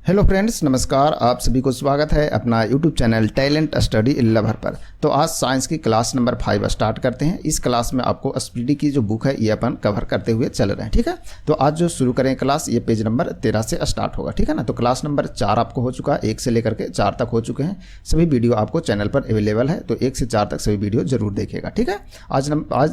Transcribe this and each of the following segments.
Hello friends, नमस्कार। आप सभी को स्वागत है अपना YouTube channel talent study lover पर। तो आज साइंस की क्लास नंबर 5 स्टार्ट करते हैं। इस क्लास में आपको एसपीडी की जो बुक है ये अपन कवर करते हुए चल रहे हैं, ठीक है। तो आज जो शुरू करें क्लास, ये पेज नंबर 13 से स्टार्ट होगा, ठीक है ना। तो क्लास नंबर 4 आपको हो चुका है, 1 से लेकर के 4 तक हो चुके हैं। सभी वीडियो आपको चैनल पर अवेलेबल है, तो 1 से 4 तक सभी वीडियो जरूर देखिएगा, ठीक है। आज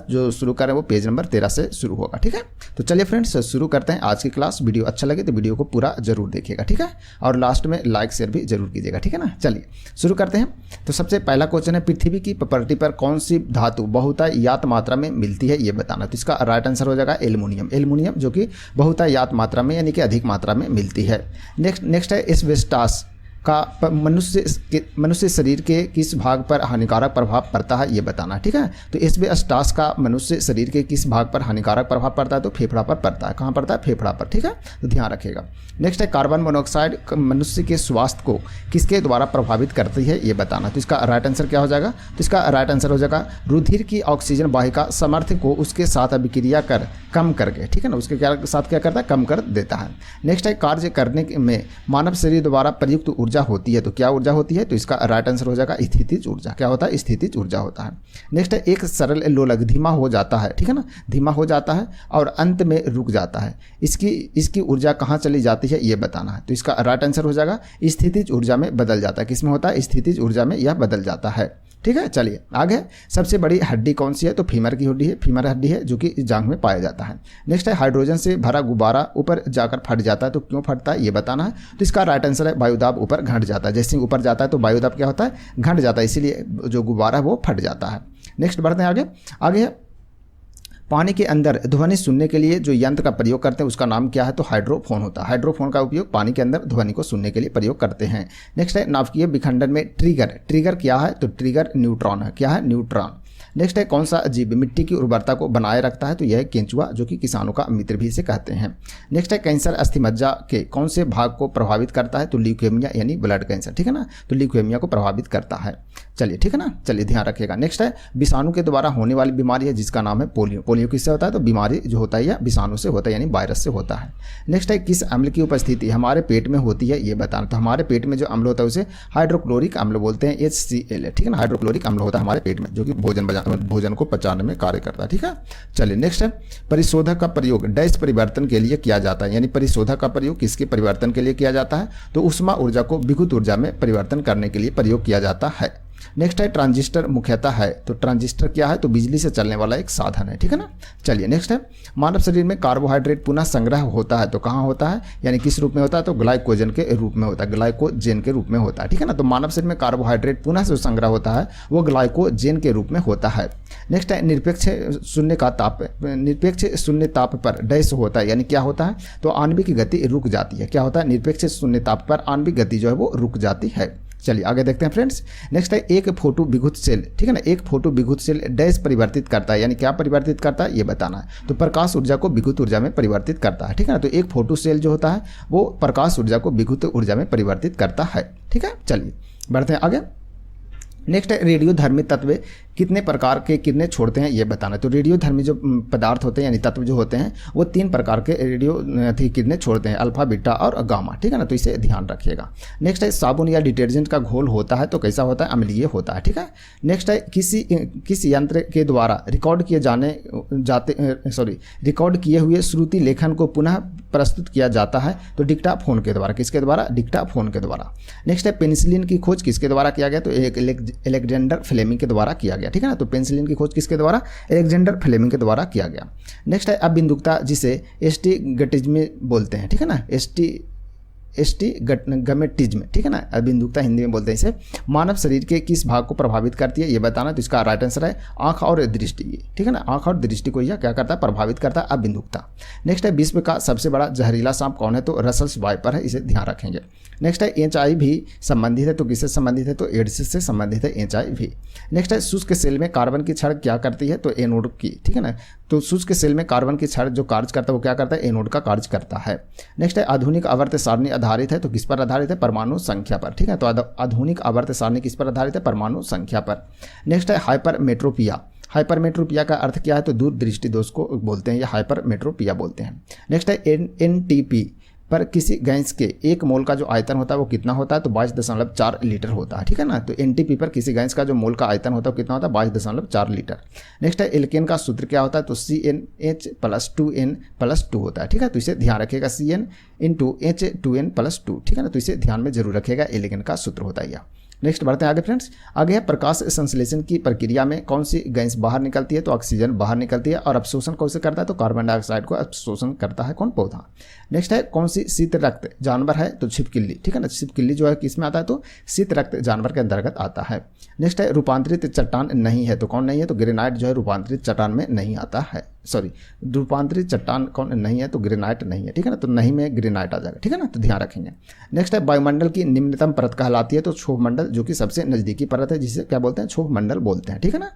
जो शुरू करें वो पेज नंबर 13 से शुरू होगा, ठीक है। तो चलिए फ्रेंड्स शुरू करते हैं आज की क्लास। वीडियो अच्छा लगे तो वीडियो को पूरा जरूर देखिएगा, ठीक है। और लास्ट में लाइक शेयर भी जरूर कीजिएगा, ठीक है ना। चलिए शुरू करते हैं। तो सबसे पहला क्वेश्चन है, पृथ्वी की प्रॉपर्टी पर कौन सी धातु बहुतायत मात्रा में मिलती है ये बताना। तो इसका राइट आंसर हो जाएगा एल्युमिनियम। एल्युमिनियम जो कि बहुतायत मात्रा में यानी कि अधिक मात्रा में मिलती है। नेक्स्ट है एस्बेस्टॉस का मनुष्य शरीर के किस भाग पर हानिकारक प्रभाव पड़ता है ये बताना, ठीक है। तो एस्बेस्टॉस का मनुष्य शरीर के किस भाग पर हानिकारक प्रभाव पड़ता है, तो फेफड़ा पर पड़ता है। कहाँ पड़ता है? फेफड़ा पर, ठीक है। तो ध्यान रखिएगा। नेक्स्ट है, कार्बन मोनोऑक्साइड मनुष्य के स्वास्थ्य को किसके द्वारा प्रभावित करती है ये बताना। तो इसका राइट आंसर क्या हो जाएगा? तो इसका राइट आंसर हो जाएगा रुधिर की ऑक्सीजन वाहिका सामर्थ्य को उसके साथ अभिक्रिया कर कम करके, ठीक है ना, उसके साथ क्या करता है? कम कर देता है। नेक्स्ट है, कार्य करने में मानव शरीर द्वारा प्रयुक्त ऊर्जा होती है। तो क्या ऊर्जा होती है? तो इसका राइट आंसर हो जाएगा स्थितिज ऊर्जा। क्या होता है? स्थितिज ऊर्जा होता है। नेक्स्ट है, एक सरल लोलक धीमा हो जाता है, ठीक है ना, धीमा हो जाता है और अंत में रुक जाता है। इसकी ऊर्जा कहाँ चली जाती है ये बताना है। तो इसका राइट आंसर हो जाएगा स्थितिज ऊर्जा में बदल जाता है। किसमें होता है? स्थितिज ऊर्जा में यह बदल जाता है, ठीक है। चलिए आगे, सबसे बड़ी हड्डी कौन सी है? तो फीमर की हड्डी है। फीमर हड्डी है जो कि जांघ में पाया जाता है। नेक्स्ट है, हाइड्रोजन से भरा गुब्बारा ऊपर जाकर फट जाता है। तो क्यों फटता है ये बताना है। तो इसका राइट आंसर है वायुदाब ऊपर घट जाता है। जैसे ऊपर जाता है तो वायुदाब क्या होता है? घट जाता है, इसीलिए जो गुब्बारा है वो फट जाता है। नेक्स्ट बढ़ते हैं आगे है, पानी के अंदर ध्वनि सुनने के लिए जो यंत्र का प्रयोग करते हैं उसका नाम क्या है? तो हाइड्रोफोन होता है। हाइड्रोफोन का उपयोग पानी के अंदर ध्वनि को सुनने के लिए प्रयोग करते हैं। नेक्स्ट है, नाभिकीय विखंडन में ट्रिगर क्या है? तो ट्रिगर न्यूट्रॉन है। क्या है? न्यूट्रॉन। नेक्स्ट है, कौन सा जीव मिट्टी की उर्वरता को बनाए रखता है? तो यह केंचुआ, जो कि किसानों का मित्र भी इसे कहते हैं। नेक्स्ट है, कैंसर अस्थिमज्जा के कौन से भाग को प्रभावित करता है? तो ल्यूकेमिया यानी ब्लड कैंसर, ठीक है ना। तो ल्यूकेमिया को प्रभावित करता है। चलिए ठीक है ना, चलिए ध्यान रखिएगा। नेक्स्ट है, विषाणु के द्वारा होने वाली बीमारी है जिसका नाम है पोलियो। पोलियो किससे होता है? तो बीमारी जो होता है यह विषाणु से होता है यानी वायरस से होता है। नेक्स्ट है, किस अम्ल की उपस्थिति हमारे पेट में होती है ये बताना। तो हमारे पेट में जो अम्ल होता है उसे हाइड्रोक्लोरिक अम्ल बोलते हैं, HCl, ठीक है ना। हाइड्रोक्लोरिक अम्ल होता है हमारे पेट में जो कि भोजन को पचाने में कार्य करता है, ठीक है। चलिए नेक्स्ट है, परिशोधक का प्रयोग डैश परिवर्तन के लिए किया जाता है। यानी परिशोधक का प्रयोग किसके परिवर्तन के लिए किया जाता है? तो ऊष्मा ऊर्जा को विद्युत ऊर्जा में परिवर्तन करने के लिए प्रयोग किया जाता है। नेक्स्ट है, ट्रांजिस्टर मुख्यतः है। तो ट्रांजिस्टर क्या है? तो बिजली से चलने वाला एक साधन है, ठीक है ना। चलिए नेक्स्ट है, मानव शरीर में कार्बोहाइड्रेट पुनः संग्रह होता है। तो कहाँ होता है यानी किस रूप में होता है? तो ग्लाइकोजन के रूप में होता है, ग्लाइकोजेन के रूप में होता है, ठीक है ना। तो मानव शरीर में कार्बोहाइड्रेट पुनः जो संग्रह होता है वो ग्लाइकोजेन के रूप में होता है। नेक्स्ट है, निरपेक्ष शून्य ताप पर डैश होता है यानी क्या होता है? तो आणविक गति रुक जाती है। क्या होता है? निरपेक्ष शून्य ताप पर आणविक गति जो है वो रुक जाती है। चलिए आगे देखते हैं फ्रेंड्स। नेक्स्ट है, एक फोटो विद्युत सेल, ठीक है ना। एक फोटो विद्युत सेल डैश परिवर्तित करता है यानी क्या परिवर्तित करता है ये बताना है। तो प्रकाश ऊर्जा को विद्युत ऊर्जा में परिवर्तित करता है, ठीक है ना। तो एक फोटो सेल जो होता है वो प्रकाश ऊर्जा को विद्युत ऊर्जा में परिवर्तित करता है, ठीक है। चलिए बढ़ते हैं आगे। नेक्स्ट है, रेडियोधर्मी तत्व कितने प्रकार के किरणें छोड़ते हैं ये बताना। तो रेडियोधर्मी जो पदार्थ होते हैं यानी तत्व जो होते हैं वो 3 प्रकार के रेडियो किरणें छोड़ते हैं, अल्फा, बीटा और गामा, ठीक है ना। तो इसे ध्यान रखिएगा। नेक्स्ट है, साबुन या डिटर्जेंट का घोल होता है तो कैसा होता है? अम्लीय होता है, ठीक है। नेक्स्ट है, किस यंत्र के द्वारा रिकॉर्ड किए हुए श्रुति लेखन को पुनः प्रस्तुत किया जाता है? तो डिक्टाफोन के द्वारा। किसके द्वारा? डिक्टाफोन के द्वारा। नेक्स्ट है, पेनिसिलिन की खोज किसके द्वारा किया गया? तो अलेक्जेंडर फ्लेमिंग के द्वारा किया गया, ठीक है ना। तो पेनिसिलिन की खोज किसके द्वारा? अलेक्जेंडर फ्लेमिंग के द्वारा किया गया। नेक्स्ट है, अबिंदुकता जिसे एस्टिगमेटिज्म बोलते हैं, ठीक है ना। एस्टिगमेटिज्म, ठीक है ना। अबिंदुकता हिंदी में बोलते हैं इसे। मानव शरीर के किस भाग को प्रभावित करती है ये बताना। तो इसका राइट आंसर है आंख और दृष्टि, ठीक है ना। आंख और दृष्टि को यह क्या करता है? प्रभावित करता है, अबिंदुकता। नेक्स्ट है, विश्व का सबसे बड़ा जहरीला सांप कौन है? तो रसल्स वाइपर है, इसे ध्यान रखेंगे। नेक्स्ट है, HIV संबंधित है। तो किससे संबंधित है? तो एड्स से संबंधित है HIV। नेक्स्ट है, शुष्क सेल में कार्बन की छड़ क्या करती है? तो एनोड की, ठीक है ना। तो शुष्क सेल में कार्बन की छड़ जो कार्य करता है वो क्या करता है? एनोड का कार्य करता है। नेक्स्ट है, आधुनिक आवर्त सारणी आधारित है। तो किस पर आधारित है? परमाणु संख्या पर, ठीक है। तो आधुनिक आवर्त सारणी किस पर आधारित है? परमाणु संख्या पर। नेक्स्ट है, हाइपरमेट्रोपिया। हाइपरमेट्रोपिया का अर्थ क्या है? तो दूरदृष्टि दोष को बोलते हैं या हाइपरमेट्रोपिया बोलते हैं। नेक्स्ट है, NTP पर किसी गैस के 1 मोल का जो आयतन होता है वो कितना होता है, तो 22.4 लीटर होता है, ठीक है ना। तो एनटीपी पर किसी गैस का जो मोल का आयतन होता है वो कितना होता है, 22.4 लीटर। नेक्स्ट है एल्केन का सूत्र क्या होता है, तो CnH+2n+2 होता है, ठीक है। तो इसे ध्यान रखिएगा, CnH2n+2, ठीक है ना। तो इसे ध्यान में जरूर रखिएगा, एल्केन का सूत्र होता है यह। नेक्स्ट बढ़ते हैं आगे फ्रेंड्स। आगे है प्रकाश संश्लेषण की प्रक्रिया में कौन सी गैस बाहर निकलती है, तो ऑक्सीजन बाहर निकलती है। और अवशोषण कौन से करता है, तो कार्बन डाइऑक्साइड को अवशोषण करता है कौन, पौधा। नेक्स्ट है कौन सी शीत रक्त जानवर है, तो छिपकली, ठीक है ना। छिपकली जो है किस में आता है, तो शीत रक्त जानवर के अंतर्गत आता है। नेक्स्ट है रूपांतरित चट्टान नहीं है, तो कौन नहीं है, तो ग्रेनाइट जो है रूपांतरित चट्टान में नहीं आता है। सॉरी, रूपांतरित चट्टान कौन नहीं है, तो ग्रेनाइट नहीं है, ठीक है ना। तो नहीं में ग्रेनाइट आ जाएगा, ठीक है ना। तो ध्यान रखेंगे। नेक्स्ट है वायुमंडल की निम्नतम परत कहलाती है, तो क्षोभ मंडल जो कि सबसे नजदीकी परत है, जिसे क्या बोलते हैं, क्षोभ मंडल बोलते हैं, ठीक है ना।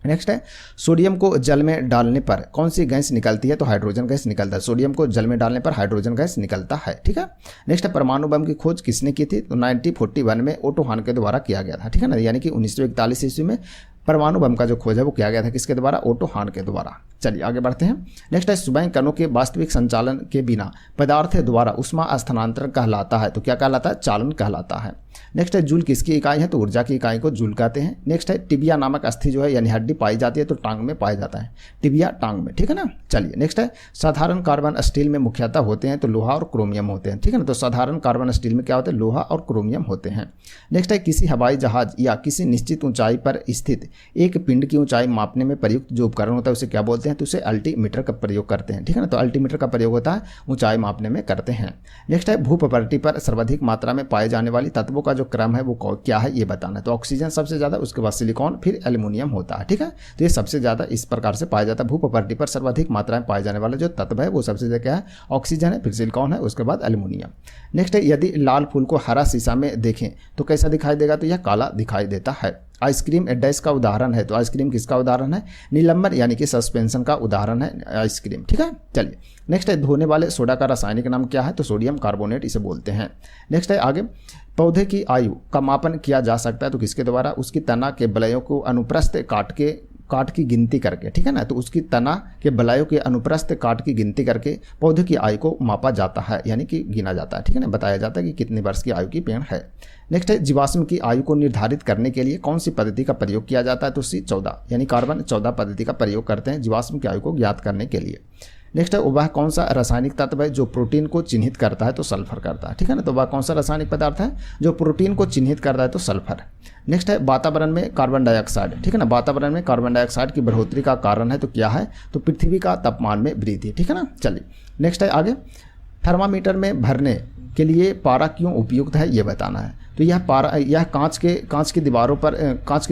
नेक्स्ट है सोडियम को जल में डालने पर कौन सी गैस निकलती है, तो हाइड्रोजन गैस निकलता है। सोडियम को जल में डालने पर हाइड्रोजन गैस निकलता है, ठीक है। नेक्स्ट है परमाणु बम की खोज किसने की थी, तो 1941 में ओटो हान के द्वारा किया गया था, ठीक है ना। यानी कि 1941 ईस्वी में परमाणु बम का जो खोज है वो किया गया था, किसके द्वारा, ओटो हान के द्वारा। चलिए आगे बढ़ते हैं। नेक्स्ट है सुबह कणों के वास्तविक संचालन के बिना पदार्थ द्वारा उष्मा स्थानांतरण कहलाता है, तो क्या कहलाता है, चालन कहलाता है। नेक्स्ट है जूल किसकी इकाई है, तो ऊर्जा की इकाई को जूल कहते हैं। नेक्स्ट है टिबिया नामक अस्थि जो है यानी हड्डी पाई जाती है, तो टांग में पाया जाता है, टिबिया टांग में, ठीक है ना। चलिए नेक्स्ट है साधारण कार्बन स्टील में मुख्यतः होते हैं, तो लोहा और क्रोमियम होते हैं, ठीक है ना। तो साधारण कार्बन स्टील में क्या होते हैं, लोहा और क्रोमियम होते हैं। नेक्स्ट है किसी हवाई जहाज या किसी निश्चित ऊंचाई पर स्थित एक पिंड की ऊंचाई मापने में प्रयुक्त जो उपकरण होता है उसे क्या बोलते हैं, तो उसे अल्टीमीटर का प्रयोग करते हैं, ठीक है ना। तो अल्टीमीटर का प्रयोग होता है ऊंचाई मापने में करते हैं। नेक्स्ट है भूप्रकृति पर सर्वाधिक मात्रा में पाए जाने वाली तत्वों का जो क्रम है वो क्या है ये बताना है। तो ऑक्सीजन सबसे ज़्यादा, उसके बाद सिलिकॉन, फिर एल्युमिनियम होता है, ठीक है। तो ये सबसे ज़्यादा इस प्रकार से पाया जाता है। भूप्रकृति पर सर्वाधिक मात्रा में पाए जाने वाला जो तत्व है वो सबसे ज़्यादा क्या है, ऑक्सीजन है, फिर सिलिकॉन है, उसके बाद एल्युमिनियम। नेक्स्ट है यदि लाल फूल को हरा शीशा में देखें तो कैसा दिखाई देगा, तो यह काला दिखाई देता है। आइसक्रीम डैश का उदाहरण है, तो आइसक्रीम किसका उदाहरण है, निलंबन यानी कि सस्पेंशन का उदाहरण है आइसक्रीम, ठीक है। चलिए नेक्स्ट है धोने वाले सोडा का रासायनिक नाम क्या है, तो सोडियम कार्बोनेट इसे बोलते हैं। नेक्स्ट है आगे पौधे की आयु का मापन किया जा सकता है, तो किसके द्वारा, उसकी तना के बलयों को अनुप्रस्थ काट की गिनती करके, ठीक है ना। तो उसकी तना के बलयों के अनुप्रस्थ काट की गिनती करके पौधे की आयु को मापा जाता है, यानी कि गिना जाता है, ठीक है ना। बताया जाता है कि कितने वर्ष की आयु की पेड़ है। नेक्स्ट है जीवाश्म की आयु को निर्धारित करने के लिए कौन सी पद्धति का प्रयोग किया जाता है, तो C14 यानी कार्बन 14 पद्धति का प्रयोग करते हैं जीवाश्म की आयु को ज्ञात करने के लिए। नेक्स्ट है वह कौन सा रासायनिक तत्व है जो प्रोटीन को चिन्हित करता है, तो सल्फर करता है, ठीक है ना। तो वह कौन सा रासायनिक पदार्थ है जो प्रोटीन को चिन्हित करता है, तो सल्फर। नेक्स्ट है वातावरण में कार्बन डाइऑक्साइड, ठीक है ना। वातावरण में कार्बन डाइऑक्साइड की बढ़ोतरी का कारण है, तो क्या है, तो पृथ्वी का तापमान में वृद्धि, ठीक है ना। चलिए नेक्स्ट है आगे थर्मामीटर में भरने के लिए पारा क्यों उपयुक्त है ये बताना है। तो यह पारा, यह कांच की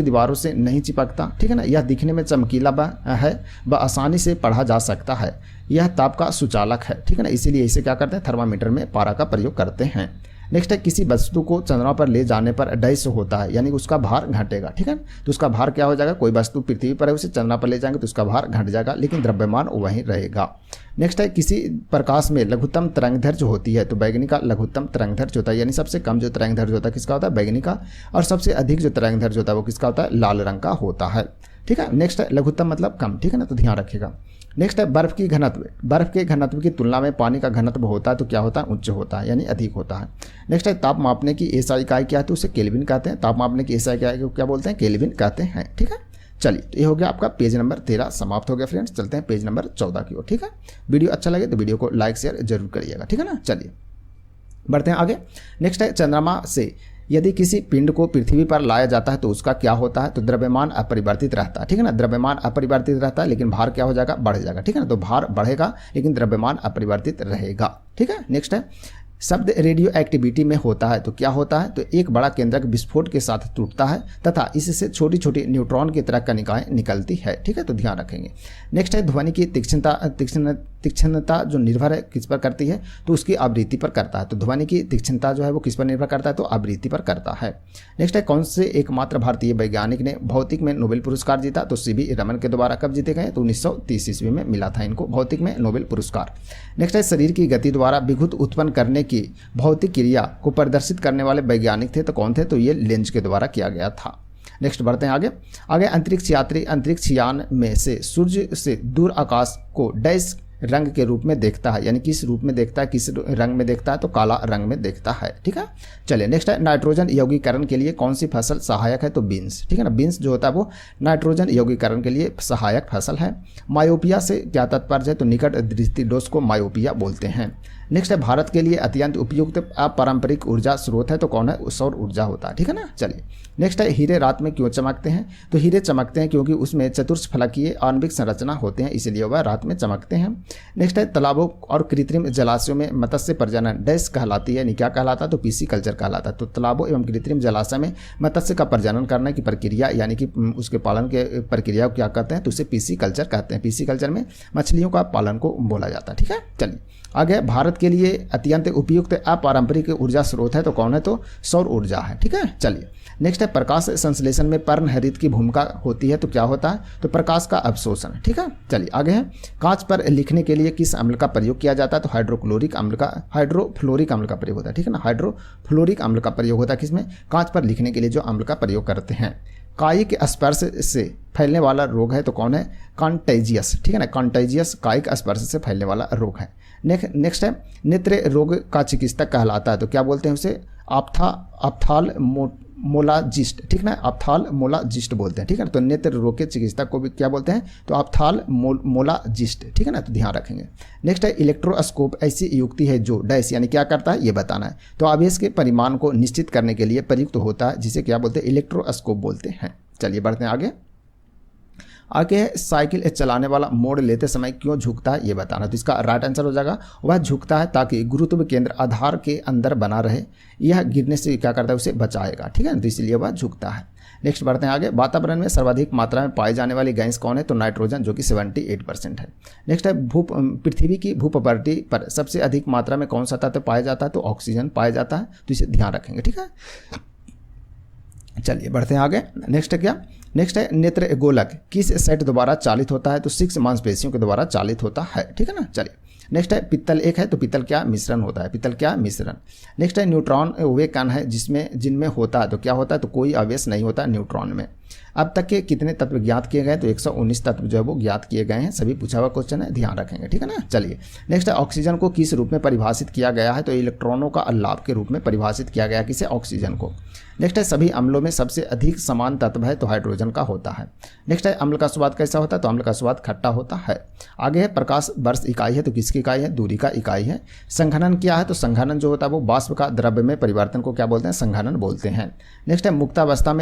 दीवारों से नहीं चिपकता, ठीक है ना। यह दिखने में चमकीला है, व आसानी से पढ़ा जा सकता है। यह ताप का सुचालक है, ठीक है ना। इसीलिए इसे क्या करते हैं, थर्मामीटर में पारा का प्रयोग करते हैं। नेक्स्ट है किसी वस्तु को चंद्रमा पर ले जाने पर डैश होता है, यानी उसका भार घटेगा, ठीक है। तो उसका भार क्या हो जाएगा, कोई वस्तु पृथ्वी पर है उसे चंद्रमा पर ले जाएंगे तो उसका भार घट जाएगा, लेकिन द्रव्यमान वहीं रहेगा। नेक्स्ट है किसी प्रकाश में लघुत्तम तरंगदैर्घ्य होती है, तो बैगनी का लघुत्तम तरंगदैर्घ्य होता है, यानी सबसे कम जो तरंगदैर्घ्य होता है किसका होता है, बैगनी का। और सबसे अधिक जो तरंगदैर्घ्य होता है वो किसका होता है, लाल रंग का होता है, ठीक है। नेक्स्ट है लघुत्तम मतलब कम, ठीक है ना। तो ध्यान रखिएगा। नेक्स्ट है बर्फ के घनत्व की तुलना में पानी का घनत्व होता है, तो क्या होता है, उच्च होता है, यानी अधिक होता है। नेक्स्ट है ताप मापने की एसआई इकाई क्या है, तो उसे केल्विन कहते हैं। ताप मापने की एसआई इकाई को क्या बोलते हैं, केल्विन कहते हैं, ठीक है। चलिए तो ये हो गया आपका पेज नंबर 13 समाप्त हो गया फ्रेंड्स। चलते हैं पेज नंबर 14 की ओर, ठीक है। वीडियो अच्छा लगे तो वीडियो को लाइक शेयर जरूर करिएगा, ठीक है ना। चलिए बढ़ते हैं आगे। नेक्स्ट है चंद्रमा से यदि किसी पिंड को पृथ्वी पर लाया जाता है तो उसका क्या होता है, तो द्रव्यमान अपरिवर्तित रहता है, ठीक है ना। द्रव्यमान अपरिवर्तित रहता है लेकिन भार क्या हो जाएगा, बढ़ जाएगा, ठीक है ना। तो भार बढ़ेगा लेकिन द्रव्यमान अपरिवर्तित रहेगा, ठीक है। नेक्स्ट है शब्द रेडियो एक्टिविटी में होता है, तो क्या होता है, तो एक बड़ा केंद्रक विस्फोट के साथ टूटता है तथा इससे छोटी छोटी न्यूट्रॉन की तरह कणिकाएं निकलती है, ठीक है। तो ध्यान रखेंगे। नेक्स्ट है ध्वनि की तीक्ष्णता जो निर्भर है किस पर करती है, तो उसकी आवृत्ति पर करता है। तो ध्वनि की तीक्ष्णता जो है वो किस पर निर्भर करता है, तो आवृत्ति पर करता है। नेक्स्ट है कौन से एकमात्र भारतीय वैज्ञानिक ने भौतिक में नोबेल पुरस्कार जीता, तो सीवी रमन के द्वारा कब जीते गए, तो 1930 ईस्वी में मिला था इनको भौतिक में नोबेल पुरस्कार। नेक्स्ट है शरीर की गति द्वारा विद्युत उत्पन्न करने की भौतिक क्रिया को प्रदर्शित करने वाले वैज्ञानिक थे, तो कौन थे, तो ये लेंज के द्वारा किया गया था। नेक्स्ट बढ़ते हैं आगे। अंतरिक्ष यात्री अंतरिक्ष यान में से सूर्य से दूर आकाश को डैश रंग के रूप में देखता है, यानी किस रूप में देखता है, किस रंग में देखता है, तो काला रंग में देखता है। ठीक है, चलिए नेक्स्ट है नाइट्रोजन यौगीकरण के लिए कौन सी फसल सहायक है, तो बीन्स। ठीक है ना, बीन्स जो होता है वो नाइट्रोजन यौगीकरण के लिए सहायक फसल है। मायोपिया से क्या तात्पर्य है, तो निकट दृष्टि दोष को मायोपिया बोलते हैं। नेक्स्ट है भारत के लिए अत्यंत उपयुक्त अपारंपरिक ऊर्जा स्रोत है, तो कौन है, सौर ऊर्जा होता है। ठीक है ना, चलिए नेक्स्ट है हीरे रात में क्यों चमकते हैं, तो हीरे चमकते हैं क्योंकि उसमें चतुष्फलकीय आणविक संरचना होते हैं, इसलिए वह रात में चमकते हैं। नेक्स्ट है तालाबों और कृत्रिम जलाशयों में मत्स्य प्रजनन डैश कहलाती है, यानी क्या कहलाता है, तो पीसी कल्चर कहलाता है। तो तालाबों एवं कृत्रिम जलाशय में मत्स्य का प्रजनन करने की प्रक्रिया यानी कि उसके पालन के प्रक्रिया को क्या कहते हैं, तो उसे पीसी कल्चर कहते हैं। पीसी कल्चर में मछलियों का पालन को बोला जाता है। ठीक है, चलिए आगे भारत के लिए अत्यंत उपयुक्त अपारंपरिक ऊर्जा स्रोत है, तो कौन है, तो सौर ऊर्जा है। ठीक है, चलिए नेक्स्ट है प्रकाश संश्लेषण में पर्णहरित की भूमिका होती है, तो क्या होता है, तो प्रकाश का अवशोषण। ठीक है, चलिए आगे है कांच पर लिखने के लिए किस अम्ल का प्रयोग किया जाता है, तो हाइड्रोफ्लोरिक अम्ल का प्रयोग होता है। ठीक है ना, हाइड्रोफ्लोरिक अम्ल का प्रयोग होता है किसमें, कांच पर लिखने के लिए जो अम्ल का प्रयोग करते हैं। कायिक स्पर्श से फैलने वाला रोग है, तो कौन है, कॉन्टेजियस। ठीक है ना, कॉन्टेजियस कायिक स्पर्श से फैलने वाला रोग है। नेक्स्ट है नेत्र रोग का चिकित्सक कहलाता है, तो क्या बोलते हैं उसे, ऑप्थाल्मोलॉजिस्ट। ठीक है ना, ऑप्थाल्मोलॉजिस्ट बोलते हैं। ठीक है ना, तो नेत्र रोग के चिकित्सक को भी क्या बोलते हैं, तो ऑप्थाल्मोलॉजिस्ट। ठीक है ना, तो ध्यान रखेंगे। नेक्स्ट है इलेक्ट्रोस्कोप ऐसी युक्ति है जो डैश यानी क्या करता है, ये बताना है। तो आवेश के परिमाण को निश्चित करने के लिए प्रयुक्त होता है, जिसे क्या बोलते हैं, इलेक्ट्रोस्कोप बोलते हैं। चलिए बढ़ते हैं आगे साइकिल चलाने वाला मोड़ लेते समय क्यों झुकता है, ये बताना। तो इसका राइट आंसर हो जाएगा, वह झुकता है ताकि गुरुत्व केंद्र आधार के अंदर बना रहे, यह गिरने से क्या करता है, उसे बचाएगा। ठीक है ना, तो इसलिए वह झुकता है। नेक्स्ट बढ़ते हैं आगे, वातावरण में सर्वाधिक मात्रा में पाई जाने वाली गैस कौन है, तो नाइट्रोजन, जो कि 78% है। नेक्स्ट है पृथ्वी की भूप्रकृति पर सबसे अधिक मात्रा में कौन सा तत्व पाया जाता है, तो ऑक्सीजन पाया जाता है, तो इसे ध्यान रखेंगे। ठीक है, चलिए बढ़ते हैं आगे। नेक्स्ट है नेत्र गोलक किस सेट द्वारा चालित होता है, तो 6 मांसपेशियों के द्वारा चालित होता है। ठीक है ना, चलिए नेक्स्ट है पित्तल एक है, तो पित्तल क्या मिश्रण होता है, पित्तल क्या मिश्रण। नेक्स्ट है न्यूट्रॉन वे कण है जिनमें होता है, तो क्या होता है, तो कोई आवेश नहीं होता न्यूट्रॉन में। अब तक के कितने तत्व ज्ञात किए गए, तो 119 तत्व जो है वो ज्ञात किए गए हैं। सभी पूछा हुआ क्वेश्चन है, ध्यान रखेंगे। ठीक है ना, चलिए नेक्स्ट है ऑक्सीजन को किस रूप में परिभाषित किया गया है, तो इलेक्ट्रॉनों का अल्लाप के रूप में परिभाषित किया गया किसे, ऑक्सीजन को। नेक्स्ट है सभी अम्लों में सबसे अधिक समान तत्व है, तो हाइड्रोजन का होता है। नेक्स्ट है अम्ल का स्वाद कैसा होता है, तो अम्ल का स्वाद खट्टा होता है। आगे है प्रकाश वर्ष इकाई है, तो किसकी इकाई है, दूरी का इकाई है। संघनन क्या है, तो संघनन जो होता है वो वाष्प का द्रव्य में परिवर्तन को क्या बोलते हैं, संघनन बोलते हैं। नेक्स्ट है मुक्तावस्था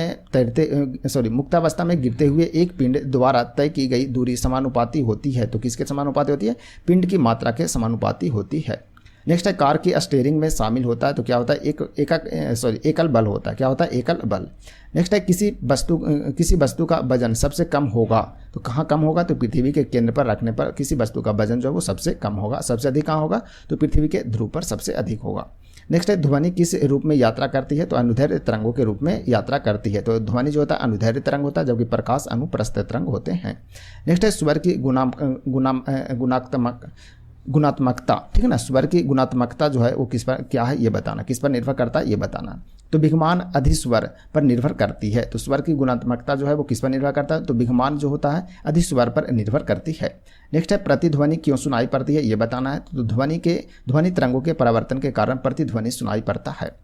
में गिरते हुए एक पिंड द्वारा तय की गई दूरी समानुपाती होती है, तो किसके समानुपाती होती है, पिंड की मात्रा के समानुपाती होती है। नेक्स्ट है कार की स्टीयरिंग में शामिल होता है, तो क्या होता है, एकल बल होता है, क्या होता है, एकल बल। नेक्स्ट है किसी वस्तु का वजन सबसे कम होगा, तो कहाँ कम होगा, तो पृथ्वी के केंद्र पर रखने पर किसी वस्तु का वजन जो है वो सबसे कम होगा। सबसे अधिक कहाँ होगा, तो पृथ्वी के ध्रुव पर सबसे अधिक होगा। नेक्स्ट है ध्वनि किस रूप में यात्रा करती है, तो अनुदैर्घ्य तरंगों के रूप में यात्रा करती है। तो ध्वनि जो होता है अनुदैर्घ्य तरंग होता है, जबकि प्रकाश अनुप्रस्थ तरंग होते हैं। नेक्स्ट है स्वर की गुणात्मकता। ठीक है ना, स्वर की गुणात्मकता जो है वो किस पर क्या है, ये बताना, किस पर निर्भर करता है, ये बताना। तो विघमान अधिस्वर पर निर्भर करती है, तो स्वर की गुणात्मकता जो है वो किस पर निर्भर करता है, तो विघमान जो होता है अधिस्वर पर निर्भर करती है। नेक्स्ट है प्रतिध्वनि क्यों सुनाई पड़ती है, ये बताना है। तो ध्वनि तरंगों के परिवर्तन के कारण प्रतिध्वनि सुनाई पड़ता है।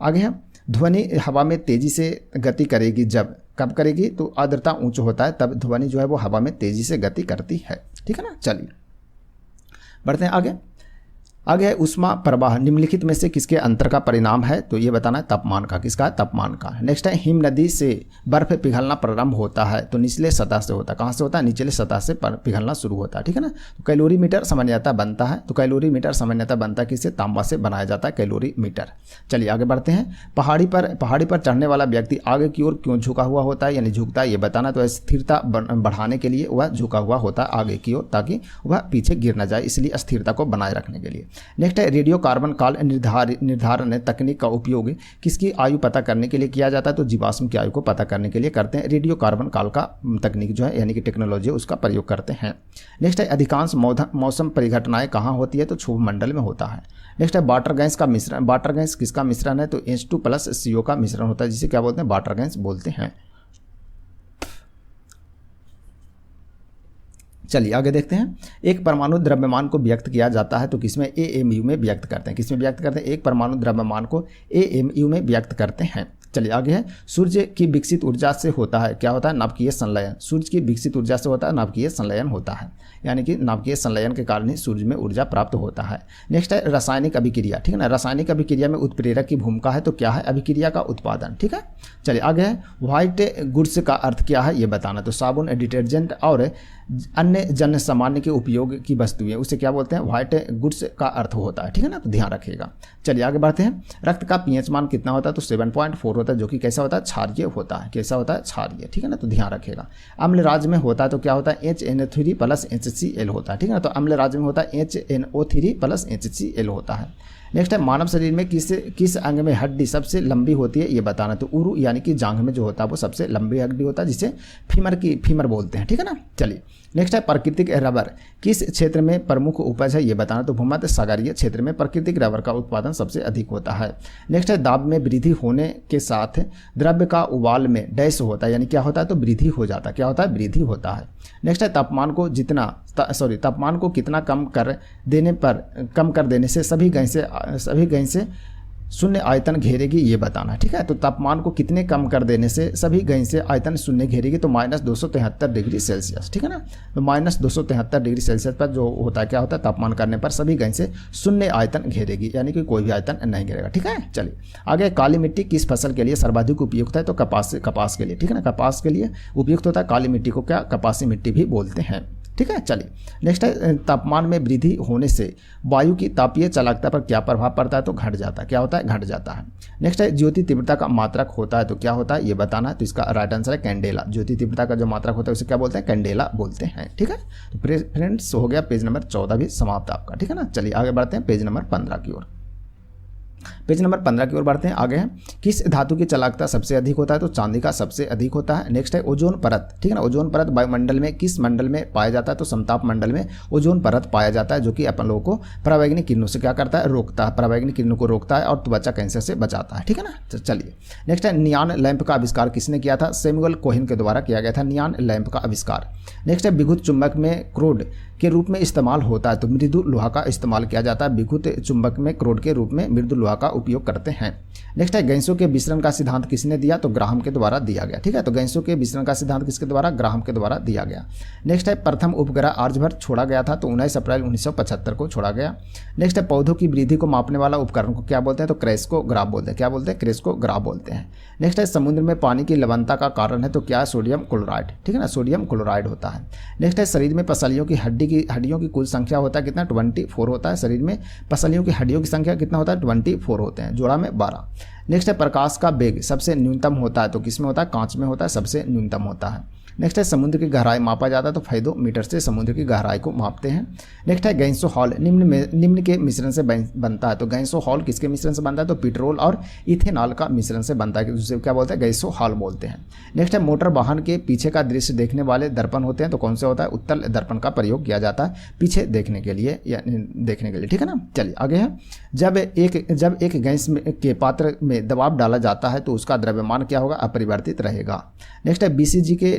आगे है ध्वनि हवा में तेजी से गति करेगी, कब करेगी, तो आर्द्रता उच्च होता है तब ध्वनि जो है वो हवा में तेजी से गति करती है। ठीक है ना, चलिए बढ़ते हैं आगे है ऊष्मा प्रवाह निम्नलिखित में से किसके अंतर का परिणाम है, तो ये बताना है तापमान का, किसका है, तापमान का। नेक्स्ट है हिम नदी से बर्फ पिघलना प्रारंभ होता है, तो निचले सतह से होता है, कहाँ से होता है, निचले सतह से पिघलना शुरू होता है। ठीक है ना, तो कैलोरीमीटर सामान्यतः बनता है, तो कैलोरीमीटर सामान्यतः बनता है किससे, तांबा से बनाया जाता है कैलोरीमीटर। चलिए आगे बढ़ते हैं। पहाड़ी पर चढ़ने वाला व्यक्ति आगे की ओर क्यों झुका हुआ होता है, यानी झुकता है, ये बताना। तो स्थिरता बढ़ाने के लिए वह झुका हुआ होता है आगे की ओर, ताकि वह पीछे गिर न जाए, इसलिए स्थिरता को बनाए रखने के लिए। नेक्स्ट है रेडियो कार्बन काल निर्धारण तकनीक का उपयोग किसकी आयु पता करने के लिए किया जाता है, तो जीवाश्म की आयु को पता करने के लिए करते हैं। रेडियो कार्बन काल का तकनीक जो है यानी कि टेक्नोलॉजी उसका प्रयोग करते हैं। नेक्स्ट है अधिकांश मौसम परिघटनाएं कहाँ होती है, तो क्षोभ मंडल में होता है। नेक्स्ट है वाटर गैस का मिश्रण, वाटर गैस किसका मिश्रण है, तो H2+ CO का मिश्रण होता है, जिसे क्या बोलते हैं, वाटर गैस बोलते हैं। चलिए आगे देखते हैं। एक परमाणु द्रव्यमान को व्यक्त किया जाता है तो किसमें, AMU में व्यक्त करते हैं। किसमें व्यक्त करते हैं, एक परमाणु द्रव्यमान को AMU में व्यक्त करते हैं। चलिए आगे है, सूर्य की विकसित ऊर्जा से होता है, क्या होता है, नाभिकीय संलयन। सूर्य की विकसित ऊर्जा से होता है नाभिकीय संलयन होता है, यानी कि नाभिकीय संलयन के कारण ही सूर्य में ऊर्जा प्राप्त होता है। नेक्स्ट है रासायनिक अभिक्रिया, ठीक है ना। रासायनिक अभिक्रिया में उत्प्रेरक की भूमिका है तो क्या है, अभिक्रिया का उत्पादन, ठीक है। चलिए आगे है, व्हाइट गुड्स का अर्थ क्या है ये बताना। तो साबुन, डिटर्जेंट और अन्य जन सामान्य के उपयोग की वस्तुएं, उसे क्या बोलते हैं, व्हाइट गुड्स का अर्थ होता है, ठीक है ना, तो ध्यान रखिएगा। चलिए आगे बढ़ते हैं। रक्त का पीएच मान कितना होता है, तो 7.4 होता है, जो कि कैसा होता है, क्षारीय होता है। कैसा होता है, क्षारीय, ठीक है ना, तो ध्यान रखिएगा। अम्ल राज्य में होता है तो क्या होता है, HNO3 + HCl होता है, ठीक है ना, तो अम्ल राज्य में होता है HNO3 + HCl होता है। नेक्स्ट है, मानव शरीर में किस अंग में हड्डी सबसे लंबी होती है ये बताना। तो उरु यानी कि जांघ में जो होता है वो सबसे लंबी हड्डी होता है, जिसे फीमर बोलते हैं, ठीक है ना। चलिए नेक्स्ट है, प्राकृतिक रबर किस क्षेत्र में प्रमुख उपज है ये बताना। तो भूमध्य सागरीय क्षेत्र में प्राकृतिक रबर का उत्पादन सबसे अधिक होता है। नेक्स्ट है, दाब में वृद्धि होने के साथ द्रव्य का उबाल में डैश होता है, यानी क्या होता है, तो वृद्धि हो जाता है, क्या होता है, वृद्धि होता है। नेक्स्ट है, तापमान को कितना कम कर देने से सभी गैसें शून्य आयतन घेरेगी ये बताना, ठीक है। तो तापमान को कितने कम कर देने से सभी गैसें आयतन शून्य घेरेगी, तो -273 डिग्री सेल्सियस, ठीक है ना। तो -273 डिग्री सेल्सियस पर जो होता है, क्या होता है, तापमान करने पर सभी गैसें शून्य आयतन घेरेगी, यानी कि कोई भी आयतन नहीं घेरेगा, ठीक है। चलिए आगे, काली मिट्टी किस फसल के लिए सर्वाधिक उपयुक्त है। तो कपास के लिए, ठीक है ना, कपास के लिए उपयुक्त होता है। काली मिट्टी को क्या, कपासी मिट्टी भी बोलते हैं, ठीक है। चलिए नेक्स्ट है, तापमान में वृद्धि होने से वायु की तापीय चालकता पर क्या प्रभाव पड़ता है। तो घट जाता है, क्या होता है, घट जाता है। नेक्स्ट है, ज्योति तीव्रता का मात्रक होता है तो क्या होता है ये बताना है। तो इसका राइट आंसर है कैंडेला। ज्योति तीव्रता का जो मात्रक होता है उसे क्या बोलते हैं, कैंडेला बोलते हैं, ठीक है। तो फ्रेंड्स हो गया पेज नंबर 14 भी समाप्त आपका, ठीक है ना। चलिए आगे बढ़ते हैं पेज नंबर 15 की ओर। पेज नंबर 15 की ओर बढ़ते हैं। आगे है, किस धातु की चालकता सबसे अधिक होता है। तो चांदी का सबसे अधिक होता है। नेक्स्ट है, ओजोन परत, ठीक है ना। ओजोन परत वायुमंडल में किस मंडल में पाया जाता है। तो समताप मंडल में ओजोन परत पाया जाता है, जो कि अपन लोगों को परावैंगनिक किरणों से क्या करता है, रोकता है, परावैंगनिक किरणों को रोकता है और त्वचा कैंसर से बचाता है, ठीक है ना। तो चलिए नेक्स्ट है, नियॉन लैंप का आविष्कार किसने किया था। सैमुअल कोहेन के द्वारा किया गया था नियॉन लैंप का आविष्कार। नेक्स्ट है, विद्युत चुंबक में क्रोड के रूप में इस्तेमाल होता है तो मृदु लोहा का इस्तेमाल किया जाता है। विद्युत चुंबक में क्रोड के रूप में मृदु लोहा का उपयोग करते हैं। नेक्स्ट है, गैसों के विसरण का सिद्धांत किसने दिया। तो ग्राहम के द्वारा दिया गया, ठीक है। तो गैसों के विसरण का सिद्धांत किसके द्वारा, ग्राहम के द्वारा दिया गया। नेक्स्ट है, प्रथम उपग्रह आर्यभट्ट छोड़ा गया था तो 19 अप्रैल 1975 को छोड़ा गया। नेक्स्ट है, पौधों की वृद्धि को मापने वाला उपकरण को क्या बोलते हैं। तो क्रेस्कोग्राफ बोलते हैं, क्या बोलते हैं, क्रेस्कोग्राफ बोलते हैं। नेक्स्ट है, समुद्र में पानी की लवणता का कारण है तो क्या है, सोडियम क्लोराइड, ठीक है ना, सोडियम क्लोराइड होता है। नेक्स्ट है, शरीर में पसलियों की हड्डियों की कुल संख्या होता है कितना, 24 होता है। शरीर में पसलियों की हड्डियों की संख्या कितना होता है, 24 होते हैं, जोड़ा में 12। नेक्स्ट है, प्रकाश का वेग सबसे न्यूनतम होता है तो किसमें होता है, कांच में होता है, सबसे न्यूनतम होता है। नेक्स्ट है, समुद्र की गहराई मापा जाता है तो फेदोमीटर से समुद्र की गहराई को मापते हैं। नेक्स्ट है, गैसोहॉल निम्न के मिश्रण से बनता है तो गैसोहॉल किसके मिश्रण से बनता है। तो पेट्रोल और इथेनॉल का मिश्रण से बनता है, जिसे क्या बोलते हैं, गैसोहॉल बोलते हैं। नेक्स्ट है, मोटर वाहन के पीछे का दृश्य देखने वाले दर्पण होते हैं तो कौन से होता है, उत्तल दर्पण का प्रयोग किया जाता है पीछे देखने के लिए, ठीक है ना। चलिए आगे है, जब एक गैस के पात्र में दबाव डाला जाता है तो उसका द्रव्यमान क्या होगा, अपरिवर्तित रहेगा। नेक्स्ट है, BCG के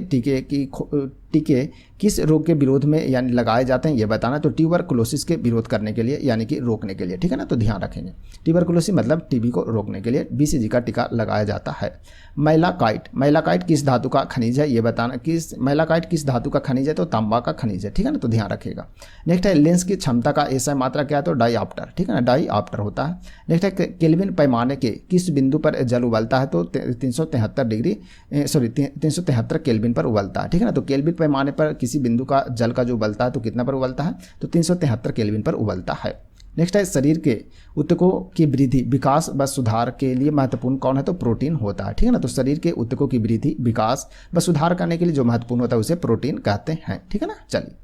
टीके किस रोग के विरोध में यानी लगाए जाते हैं ये बताना। तो ट्यूबरकुलोसिस के विरोध करने के लिए यानी कि रोकने के लिए, ठीक है ना, तो ध्यान रखेंगे। ट्यूबरकुलोसिस मतलब टीबी को रोकने के लिए BCG का टीका लगाया जाता है। मैलाकाइट किस धातु का खनिज है ये बताना। मैलाकाइट किस धातु का खनिज है। तो तांबा का खनिज है, ठीक है ना, तो ध्यान रखिएगा। नेक्स्ट है, लेंस की क्षमता का ऐसा मात्रा क्या है। तो डाईऑप्टर, ठीक है ना, डाईऑप्टर होता है। नेक्स्ट है, केल्विन पैमाने के किस बिंदु पर जल उबलता है। तो 373 केल्विन पर उबलता है, ठीक है ना। तो केल्विन पैमाने पर किसी बिंदु का जल का जो उबलता है तो कितना पर उबलता है। तो 373 केल्विन पर उबलता है। नेक्स्ट है, शरीर के ऊतकों की वृद्धि, विकास व सुधार के लिए महत्वपूर्ण कौन है। तो प्रोटीन होता है, ठीक है ना। तो शरीर के ऊतकों की वृद्धि, विकास व सुधार करने के लिए जो महत्वपूर्ण होता है उसे प्रोटीन कहते हैं, ठीक है ना। चलिए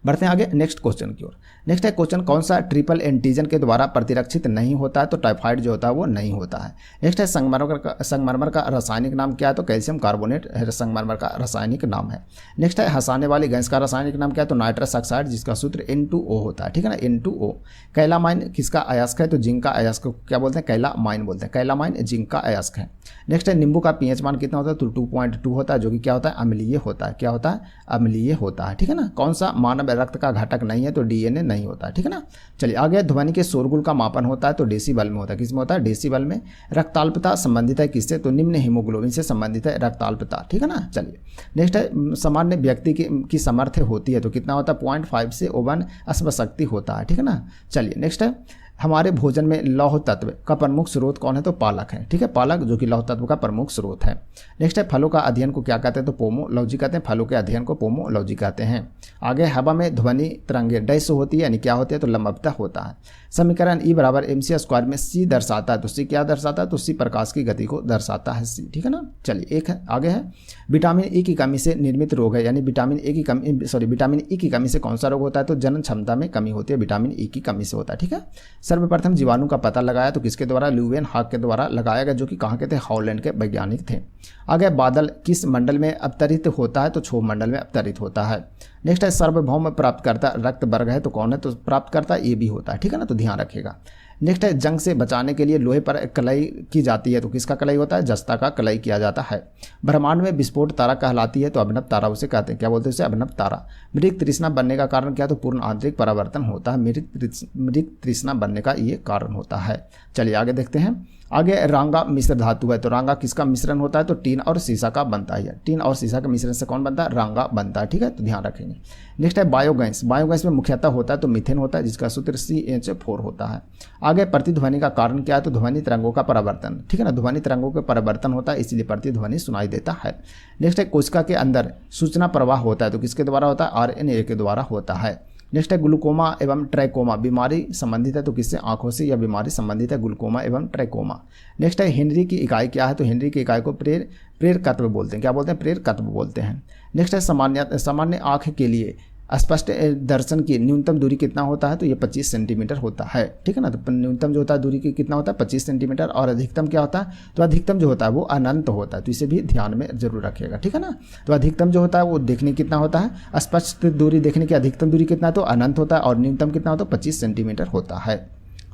बढ़ते हैं आगे नेक्स्ट क्वेश्चन की ओर। नेक्स्ट है क्वेश्चन, कौन सा ट्रिपल एंटीजन के द्वारा प्रतिरक्षित नहीं होता है? तो टाइफाइड जो होता है वो नहीं होता है। नेक्स्ट है संगमरमर का रासायनिक नाम क्या है? तो कैल्शियम कार्बोनेट संगमरमर का रासायनिक नाम है। नेक्स्ट है हंसाने वाली गैस का रासायनिक नाम क्या है? तो नाइट्रस ऑक्साइड, जिसका सूत्र N2O होता है, ठीक है ना, N2O। कैलामाइन किसका अयस्क है? तो जिंक का अयस्क को क्या बोलते हैं? कैलामाइन बोलते हैं। कैलामाइन जिंक का अयस्क है। नेक्स्ट है नींबू का pH मान कितना होता है? तो 2.2 होता है, जो कि क्या होता है? अम्लीय होता है। क्या होता है? अम्लीय होता है, ठीक है ना। कौन सा मानव रक्त का घटक नहीं है? तो DNA नहीं होता है, ठीक है ना। चलिए आगे, ध्वनि के शोरगुल का मापन होता है तो डेसीबल में होता है। किस में होता है? डेसीबल में। रक्ताल्पता संबंधित है किससे? तो निम्न हीमोग्लोबिन से संबंधित है रक्ताल्पता, ठीक है ना। चलिए नेक्स्ट है सामान्य व्यक्ति की सामर्थ्य होती है तो कितना होता है? 0.5 से 1 अश्वशक्ति होता है, ठीक है ना। चलिए नेक्स्ट है हमारे भोजन में लौह तत्व का प्रमुख स्रोत कौन है? तो पालक है, ठीक है, पालक जो कि लौह तत्व का प्रमुख स्रोत है। नेक्स्ट है फलों का अध्ययन को क्या कहते हैं? तो पोमोलॉजी कहते हैं। फलों के अध्ययन को पोमोलॉजी कहते हैं। आगे, हवा में ध्वनि तरंगे डैश होती है, यानी क्या होती है? तो लंबवत होता है। समीकरण E बराबर mc² में C दर्शाता है तो C क्या दर्शाता है? तो C प्रकाश की गति को दर्शाता है, C, ठीक है ना। चलिए एक है आगे है विटामिन E की कमी से निर्मित रोग है, यानी विटामिन E की कमी से कौन सा रोग होता है? तो जनन क्षमता में कमी होती है, विटामिन E की कमी से होता है, ठीक है। सर्वप्रथम जीवाणु का पता लगाया तो किसके द्वारा? ल्यूवेनहॉक के द्वारा लगाया गया, जो कि कहाँ के थे? हॉलैंड के वैज्ञानिक थे। आगे, बादल किस मंडल में अवतरित होता है? तो क्षोभ मंडल में अवतरित होता है। नेक्स्ट है सार्वभौम प्राप्तकर्ता रक्त वर्ग है तो कौन है? तो प्राप्तकर्ता ए बी होता है, ठीक है ना, तो ध्यान रखिएगा। नेक्स्ट है जंग से बचाने के लिए लोहे पर कलई की जाती है तो किसका कलई होता है? जस्ता का कलई किया जाता है। ब्रह्मांड में विस्फोट तारा कहलाती है तो अभिनव तारा उसे कहते हैं। क्या बोलते हैं उसे? अभिनव तारा। मृग तृष्णा बनने का कारण क्या है? तो पूर्ण आंतरिक परावर्तन होता है। मृग तृष्णा बनने का ये कारण होता है। चलिए आगे देखते हैं। आगे, रांगा मिश्र धातु है तो रांगा किसका मिश्रण होता है? तो टीन और सीसा का बनता है। टीन और सीसा के मिश्रण से कौन बनता है? रांगा बनता है, ठीक है, तो ध्यान रखेंगे। नेक्स्ट है बायोगैस। बायोगैस में मुख्यतः होता है तो मीथेन होता है, जिसका सूत्र CH4 होता है। आगे, प्रतिध्वनि का कारण क्या है? तो ध्वनि तरंगों का परावर्तन, ठीक है ना, ध्वनि तरंगों का परावर्तन होता है, इसलिए प्रतिध्वनि सुनाई देता है। नेक्स्ट है कोशिका के अंदर सूचना प्रवाह होता है तो किसके द्वारा होता है? RNA के द्वारा होता है। नेक्स्ट है ग्लूकोमा एवं ट्रैकोमा बीमारी संबंधित है तो किससे? आंखों से। यह बीमारी संबंधित है ग्लूकोमा एवं ट्रैकोमा। नेक्स्ट है हेनरी की इकाई क्या है? तो हेनरी की इकाई को प्रेरकत्व बोलते हैं। क्या बोलते हैं? प्रेरकत्व बोलते हैं। नेक्स्ट है सामान्य आँख के लिए स्पष्ट दर्शन की न्यूनतम दूरी कितना होता है? तो ये 25 सेंटीमीटर होता है, ठीक है ना। तो न्यूनतम जो होता है दूरी की कितना होता है? 25 सेंटीमीटर। और अधिकतम क्या होता है? तो अधिकतम जो होता है वो अनंत होता है, तो इसे भी ध्यान में जरूर रखिएगा, ठीक है ना। तो अधिकतम जो होता है वो देखने कितना होता है? स्पष्ट दूरी देखने की अधिकतम दूरी कितना? तो अनंत होता है। और न्यूनतम कितना होता है? 25 सेंटीमीटर होता है।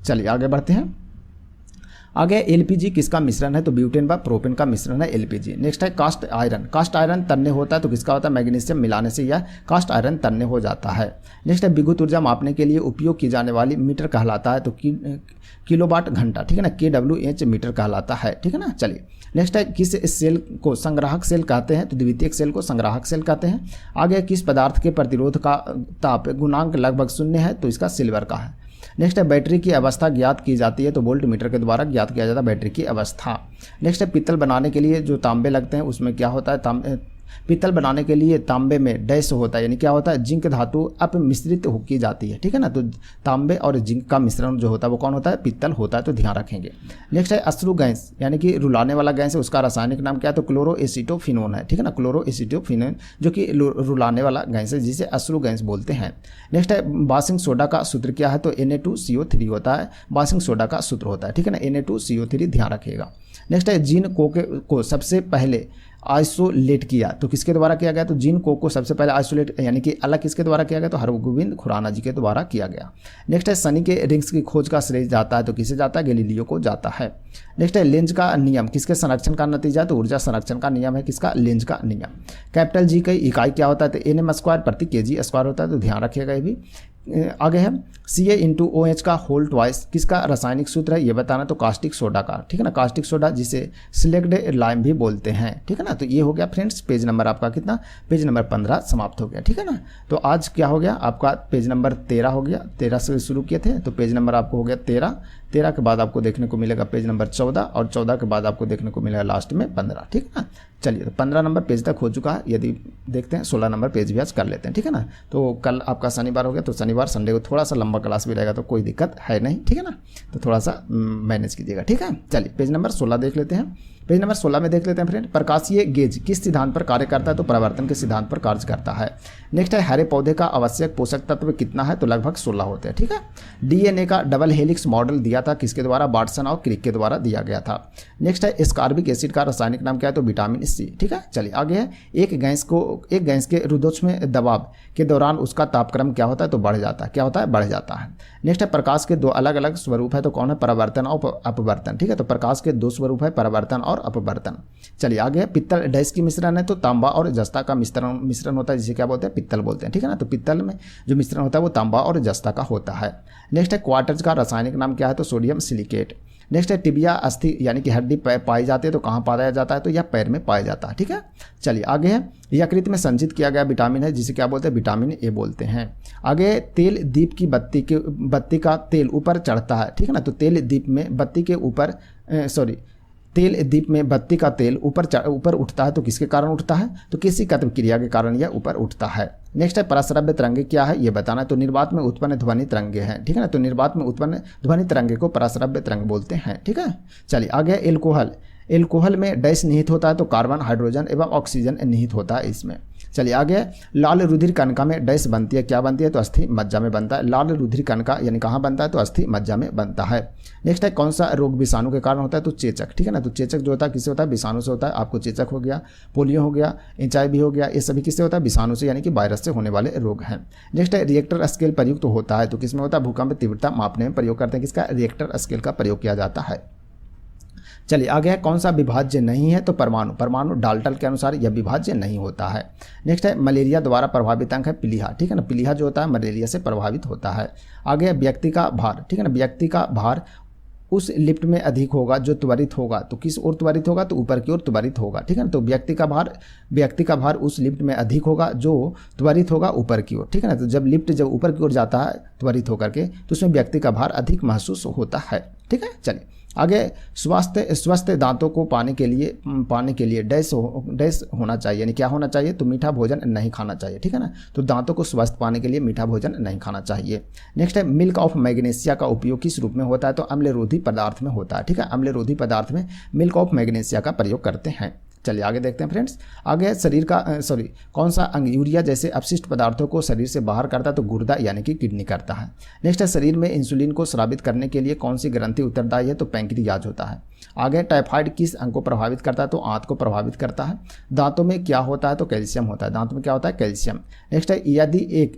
चलिए आगे बढ़ते हैं। आगे, LPG किसका मिश्रण है? तो ब्यूटेन व प्रोपेन का मिश्रण है LPG। नेक्स्ट है कास्ट आयरन। कास्ट आयरन तन्य होता है तो किसका होता है? मैग्नीशियम मिलाने से यह कास्ट आयरन तन्य हो जाता है। नेक्स्ट है विद्युत ऊर्जा मापने के लिए उपयोग की जाने वाली मीटर कहलाता है तो किलोवाट घंटा, ठीक है ना, kWh मीटर कहलाता है, ठीक है ना। चलिए नेक्स्ट है किस सेल को संग्राहक सेल कहते हैं? तो द्वितीयक सेल को संग्राहक सेल कहते हैं। आगे, किस पदार्थ के प्रतिरोध का ताप गुणांक लगभग 0 है? तो इसका सिल्वर का है। नेक्स्ट है बैटरी की अवस्था ज्ञात की जाती है तो वोल्ट मीटर के द्वारा ज्ञात किया जाता है बैटरी की अवस्था। नेक्स्ट है पीतल बनाने के लिए जो तांबे लगते हैं उसमें क्या होता है? पीतल बनाने के लिए तांबे में डैश होता है, यानी क्या होता है? जिंक धातु अपमिश्रित की जाती है, ठीक है ना। तो तांबे और जिंक का मिश्रण जो होता है वो कौन होता है? पीतल होता है, तो ध्यान रखेंगे। नेक्स्ट है अश्रु गैस, यानी कि रुलाने वाला गैस है, उसका रासायनिक नाम क्या है? तो क्लोरोएसिटोफिनोन है, ठीक है ना, क्लोरोएसिटोफिनोन जो कि रुलाने वाला गैस है जिसे अश्रु गैस बोलते हैं। नेक्स्ट है बासिंग सोडा का सूत्र क्या है? तो Na2CO3 होता है, बासिंग सोडा का सूत्र होता है, ठीक है ना, Na2CO3 ध्यान रखिएगा। नेक्स्ट है जीन को सबसे पहले आइसोलेट किया तो किसके द्वारा किया गया? तो जीन को सबसे पहले आइसोलेट यानी कि अलग किसके द्वारा किया गया? तो हरगोविंद खुराना जी के द्वारा किया गया। नेक्स्ट है शनि के रिंग्स की खोज का श्रेय जाता है तो किसे जाता है? गैलीलियो को जाता है। नेक्स्ट है लेंज का नियम किसके संरक्षण का नतीजा? तो ऊर्जा संरक्षण का नियम है किसका? लेंज का नियम। कैपिटल जी की इकाई क्या होता है? तो Nm² प्रति kg² होता है, तो ध्यान रखिएगा ये भी। आगे है Ca/OH का होल ट्वाइस किसका रासायनिक सूत्र है? ये बताना, तो कास्टिक सोडा का, ठीक है ना, कास्टिक सोडा जिसे सिलेक्ड लाइम भी बोलते हैं, ठीक है ना। तो ये हो गया फ्रेंड्स पेज नंबर आपका कितना? पेज नंबर 15 समाप्त हो गया, ठीक है ना। तो आज क्या हो गया आपका? पेज नंबर 13 हो गया, 13 से शुरू किए थे तो पेज नंबर आपको हो गया 13, 13 के बाद आपको देखने को मिलेगा पेज नंबर 14 और 14 के बाद आपको देखने को मिलेगा लास्ट में 15, ठीक है ना। चलिए तो 15 नंबर पेज तक हो चुका है। यदि देखते हैं 16 नंबर पेज भी आज कर लेते हैं, ठीक है ना। तो कल आपका शनिवार हो गया, तो शनिवार संडे को थोड़ा सा लंबा क्लास भी रहेगा, तो कोई दिक्कत है नहीं, ठीक है ना। तो थोड़ा सा मैनेज कीजिएगा, ठीक है। चलिए पेज नंबर 16 देख लेते हैं। पेज नंबर 16 में देख लेते हैं फ्रेंड, प्रकाशीय गेज किस सिद्धांत पर कार्य करता है, तो परावर्तन के सिद्धांत पर कार्य करता है। नेक्स्ट है हरे पौधे का आवश्यक पोषक तत्व कितना है, तो लगभग 16 होते हैं, ठीक है। डीएनए का डबल हेलिक्स मॉडल दिया था किसके द्वारा, वाटसन और क्रिक के द्वारा दिया गया था। नेक्स्ट है एस्कॉर्बिक एसिड का रासायनिक नाम क्या है, तो विटामिन सी, ठीक है। चलिए आगे है, एक गैस के रुद्धोष्म दबाव के दौरान उसका तापक्रम क्या होता है, तो बढ़ जाता है, क्या होता है, बढ़ जाता है। नेक्स्ट है प्रकाश के दो अलग अलग स्वरूप है, तो कौन है, परावर्तन और अपवर्तन, ठीक है। तो प्रकाश के दो स्वरूप है, परावर्तन और अपवर्तन। चलिए आगे है, पित्तल डैश की मिश्रण है, तो तांबा और जस्ता का मिश्रण होता है, जिसे क्या बोलते हैं, पित्तल बोलते हैं, ठीक है ना। तो पित्तल में जो मिश्रण होता है वो तांबा और जस्ता का होता है। नेक्स्ट है क्वार्ट्ज का रासायनिक नाम क्या है, तो सोडियम सिलिकेट। नेक्स्ट है टिबिया अस्थि यानी कि हड्डी पाई जाती है, तो कहाँ पाया जाता है, तो यह पैर में पाया जाता है, ठीक है। चलिए आगे है, यकृत में संचित किया गया विटामिन है, जिसे क्या बोलते हैं, विटामिन ए बोलते हैं। आगे तेल दीप की बत्ती का तेल ऊपर चढ़ता है, ठीक है ना। तो तेल दीप में बत्ती के ऊपर तेल दीप में बत्ती का तेल ऊपर उठता है, तो किसके कारण उठता है, तो किसी कत्व क्रिया के कारण यह ऊपर उठता है। नेक्स्ट है पराश्रव्य तरंगे क्या है, ये बताना है, तो निर्वात में उत्पन्न ध्वनि तरंगे हैं, ठीक है ना। तो निर्वात में उत्पन्न ध्वनि तरंगे को पराश्रव्य तरंग बोलते हैं, ठीक है। चलिए आगे एल्कोहल में डैश निहित होता है, तो कार्बन, हाइड्रोजन एवं ऑक्सीजन निहित होता है इसमें। चलिए आगे लाल रुधिर कणिका में डैश बनती है, क्या बनती है, तो अस्थि मज्जा में बनता है। लाल रुधिर कणिका यानी कहाँ बनता है, तो अस्थि मज्जा में बनता है। नेक्स्ट है कौन सा रोग विषाणु के कारण होता है, तो चेचक, ठीक है ना। तो चेचक जो होता है किससे होता है, विषाणु से होता है। आपको चेचक हो गया, पोलियो हो गया, HIV हो गया, ये सभी किससे होता है, विषाणु से यानी कि वायरस से होने वाले रोग हैं। नेक्स्ट है रिएक्टर स्केल प्रयुक्त तो होता है, तो किसमें होता है, भूकंप तीव्रता मापने में प्रयोग करते हैं, किसका, रिएक्टर स्केल का प्रयोग किया जाता है। चलिए आगे है, कौन सा विभाज्य नहीं है, तो परमाणु डाल्टन के अनुसार यह विभाज्य नहीं होता है। नेक्स्ट है मलेरिया द्वारा प्रभावित अंग है पीलिया, ठीक है ना। पीलिया जो होता है मलेरिया से प्रभावित होता है। आगे है व्यक्ति का भार, ठीक है ना। व्यक्ति का भार उस लिफ्ट में अधिक होगा जो त्वरित होगा, तो किस ओर त्वरित होगा, तो ऊपर की ओर त्वरित होगा, ठीक है ना। तो व्यक्ति का भार उस लिफ्ट में अधिक होगा जो त्वरित होगा ऊपर की ओर, ठीक है ना। तो जब लिफ्ट ऊपर की ओर जाता है त्वरित होकर के, तो उसमें व्यक्ति का भार अधिक महसूस होता है, ठीक है। चलिए आगे स्वस्थ दांतों को पाने के लिए डैश होना चाहिए, यानी क्या होना चाहिए, तो मीठा भोजन नहीं खाना चाहिए, ठीक है ना। तो दांतों को स्वस्थ पाने के लिए मीठा भोजन नहीं खाना चाहिए। नेक्स्ट है मिल्क ऑफ मैग्नीशिया का उपयोग किस रूप में होता है, तो अम्लरोधी पदार्थ में होता है, ठीक है। अम्लरोधी पदार्थ में मिल्क ऑफ मैग्नीशिया का प्रयोग करते हैं। चलिए आगे देखते हैं फ्रेंड्स। आगे शरीर का कौन सा अंग यूरिया जैसे अपशिष्ट पदार्थों को शरीर से बाहर करता है, तो गुर्दा यानी कि किडनी करता है। नेक्स्ट है शरीर में इंसुलिन को स्रावित करने के लिए कौन सी ग्रंथि उत्तरदायी है, तो पैंक्रियाज होता है। आगे टाइफाइड किस अंग को प्रभावित करता है, तो आंत को प्रभावित करता है। दांतों में क्या होता है, तो कैल्शियम होता है। दांतों में क्या होता है, कैल्शियम। नेक्स्ट है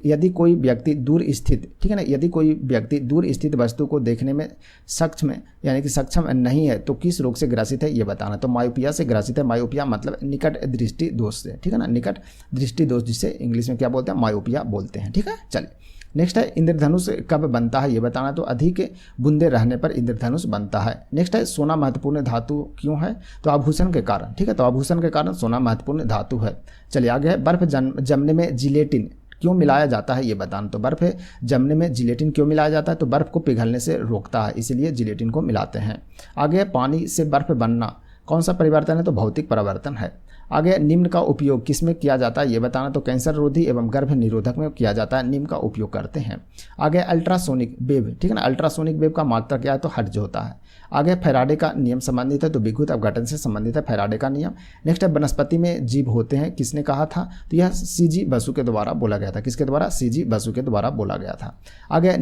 यदि कोई व्यक्ति दूर स्थित, ठीक है ना, यदि कोई व्यक्ति दूर स्थित वस्तु को देखने में सक्षम नहीं है, तो किस रोग से ग्रसित है, ये बताना। तो मायोपिया से ग्रसित है। मायोपिया मतलब निकट दृष्टि दोष से, ठीक है ना। निकट दृष्टि दोष जिसे इंग्लिश में क्या बोलते हैं, मायोपिया बोलते हैं, ठीक है। चलिए नेक्स्ट है इंद्रधनुष कब बनता है, ये बताना। तो अधिक बूंदे रहने पर इंद्रधनुष बनता है। नेक्स्ट है सोना महत्वपूर्ण धातु क्यों है, तो आभूषण के कारण, ठीक है। तो आभूषण के कारण सोना महत्वपूर्ण धातु है। चलिए आगे है बर्फ जमने में जिलेटिन क्यों मिलाया जाता है, ये बताना। तो बर्फ जमने में जिलेटिन क्यों मिलाया जाता है, तो बर्फ को पिघलने से रोकता है, इसीलिए जिलेटिन को मिलाते हैं। आगे पानी से बर्फ बनना कौन सा परिवर्तन है, तो भौतिक परिवर्तन है। आगे निम्न का उपयोग किस में किया जाता है, ये बताना। तो कैंसर रोधी एवं गर्भ निरोधक में किया जाता है, निम्न का उपयोग करते हैं। आगे अल्ट्रासोनिक वेव, ठीक है ना। अल्ट्रासोनिक वेव का मात्रा क्या है, तो हर्ट्ज होता है। आगे फैराडे का नियम संबंधित है, तो विद्युत अपघटन से संबंधित है फैराडे का नियम। नेक्स्ट है वनस्पति में जीव होते हैं, किसने कहा था, तो यह CG बसु के द्वारा बोला गया था। किसके द्वारा, CG बसु के द्वारा बोला गया था। आगे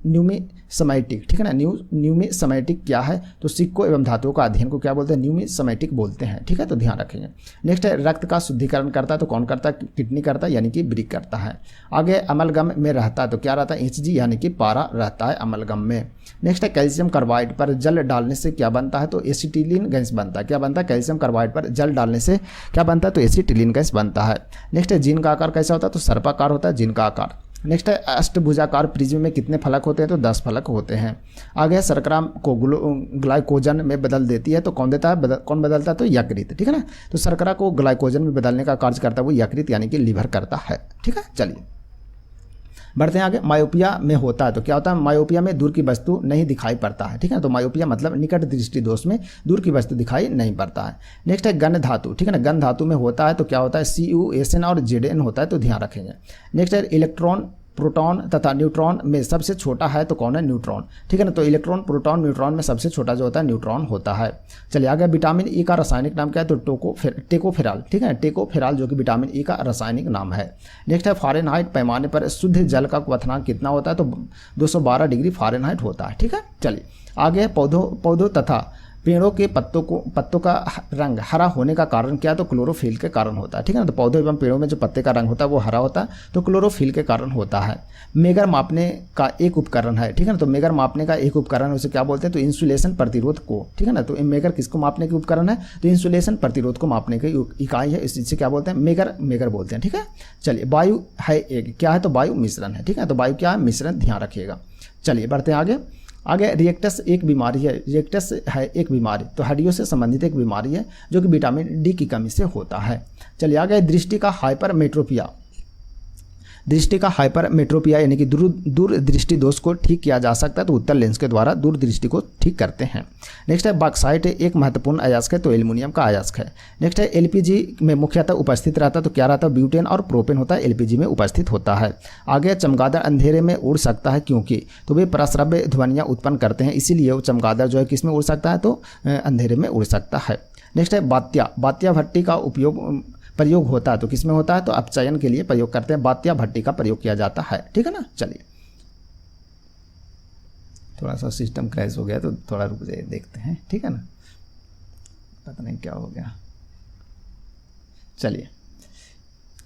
न्यूमिसमैटिक, ठीक है ना। न्यूमिसमैटिक क्या है, तो सिक्कों एवं धातुओं का अध्ययन को क्या बोलते हैं, न्यूमिसमैटिक बोलते हैं, ठीक है। तो ध्यान रखेंगे। नेक्स्ट है रक्त का शुद्धिकरण करता है, तो कौन करता है, किडनी करता है, यानी कि ब्रिक करता है। आगे अमलगम में रहता है, तो क्या रहता है, HG यानी कि पारा रहता है अमलगम में। नेक्स्ट है कैल्शियम कार्बाइड पर जल डालने से क्या बनता है, तो एसिटिलीन गैस बनता है। क्या बनता है, कैल्शियम कार्बाइड पर जल डालने से क्या बनता है, तो एसिटिलीन गैस बनता है। नेक्स्ट है जीन का आकार कैसा होता है, तो सर्पाकार होता है जीन का आकार। नेक्स्ट है अष्टभुजाकार प्रिज्म में कितने फलक होते हैं, तो 10 फलक होते हैं। आगे शर्करा को ग्लाइकोजन में बदल देती है, तो कौन देता है, कौन बदलता है, तो यकृत, ठीक है ना। तो शर्करा को ग्लाइकोजन में बदलने का कार्य करता है वो यकृत यानी कि लीवर करता है, ठीक है। चलिए बढ़ते हैं आगे। मायोपिया में होता है तो क्या होता है, मायोपिया में दूर की वस्तु नहीं दिखाई पड़ता है, ठीक है। तो मायोपिया मतलब निकट दृष्टि दोष में दूर की वस्तु दिखाई नहीं पड़ता है। नेक्स्ट है गण धातु, ठीक है ना। गण धातु में होता है तो क्या होता है, CuSN और Zn होता है, तो ध्यान रखेंगे। नेक्स्ट है इलेक्ट्रॉन, प्रोटॉन तथा न्यूट्रॉन में सबसे छोटा है तो कौन है, न्यूट्रॉन, ठीक है ना। तो इलेक्ट्रॉन, प्रोटॉन, न्यूट्रॉन में सबसे छोटा जो होता है न्यूट्रॉन होता है। चलिए आगे, विटामिन ई का रासायनिक नाम क्या है, तो टेकोफेराल, ठीक है। टेकोफेराल जो कि विटामिन ई का रासायनिक नाम है। नेक्स्ट है फ़ारेनहाइट पैमाने पर शुद्ध जल का क्वथनांक कितना होता है, तो 212 डिग्री फ़ारेनहाइट होता है, ठीक है। चलिए आगे, पौधों तथा पेड़ों के पत्तों का रंग हरा होने का कारण क्या है, तो क्लोरोफिल के कारण होता है, ठीक है ना। तो पौधों एवं पेड़ों में जो पत्ते का रंग होता है वो हरा होता है, तो क्लोरोफिल के कारण होता है। मेगर मापने का एक उपकरण है, ठीक है ना। तो मेगर मापने का एक उपकरण उसे क्या बोलते हैं, तो इंसुलेशन प्रतिरोध को, ठीक है ना। तो मेगर किसको मापने के उपकरण है, तो इंसुलेशन प्रतिरोध को मापने की इकाई है, इसे क्या बोलते हैं, मेगर बोलते हैं, ठीक है। चलिए वायु है एक, क्या है, तो वायु मिश्रण है, ठीक है। तो वायु क्या है, मिश्रण, ध्यान रखिएगा। चलिए बढ़ते हैं आगे। रिएक्टस एक बीमारी है, रिएक्टस है एक बीमारी, तो हड्डियों से संबंधित एक बीमारी है जो कि विटामिन डी की कमी से होता है। चलिए आगे, दृष्टि का हाइपरमेट्रोपिया, दृष्टि का हाइपरमेट्रोपिया यानी कि दूर दृष्टि दोष को ठीक किया जा सकता है, तो उत्तल लेंस के द्वारा दूर दृष्टि को ठीक करते हैं। नेक्स्ट है बॉक्साइट एक महत्वपूर्ण अयस्क है, तो एल्युमिनियम का अयस्क है। नेक्स्ट है एलपीजी में मुख्यतः उपस्थित रहता है, तो क्या रहता है, ब्यूटेन और प्रोपेन होता है, एलपीजी में उपस्थित होता है। आगे, चमगादड़ अंधेरे में उड़ सकता है क्योंकि, तो वे प्रस्रव्य ध्वनियाँ उत्पन्न करते हैं, इसीलिए वो चमगादड़ जो है किस में उड़ सकता है, तो अंधेरे में उड़ सकता है। नेक्स्ट है बात्या भट्टी का प्रयोग होता है, तो किसमें होता है, तो अपचयन के लिए प्रयोग करते हैं, बात्या भट्टी का प्रयोग किया जाता है, ठीक है ना। चलिए थोड़ा सा सिस्टम क्रैश हो गया तो थोड़ा रुक जाइए, देखते हैं, ठीक है ना, पता नहीं क्या हो गया। चलिए